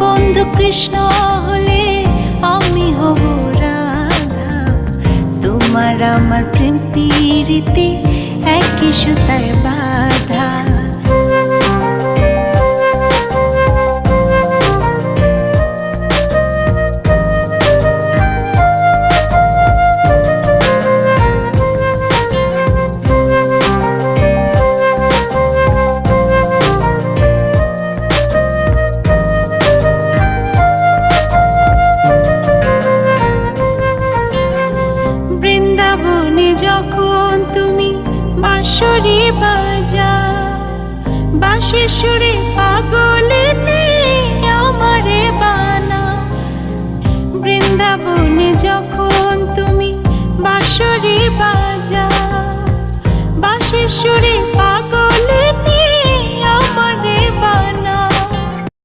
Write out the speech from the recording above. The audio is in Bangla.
বন্ধু কৃষ্ণ হলে আমি হব রাধা। তোমার আমার প্রেম প্রীতি একই সুতায় বাঁধা। বৃন্দাবনে যখন তুমি বাঁশরি বাজাও, বাঁশির সুরে পাগল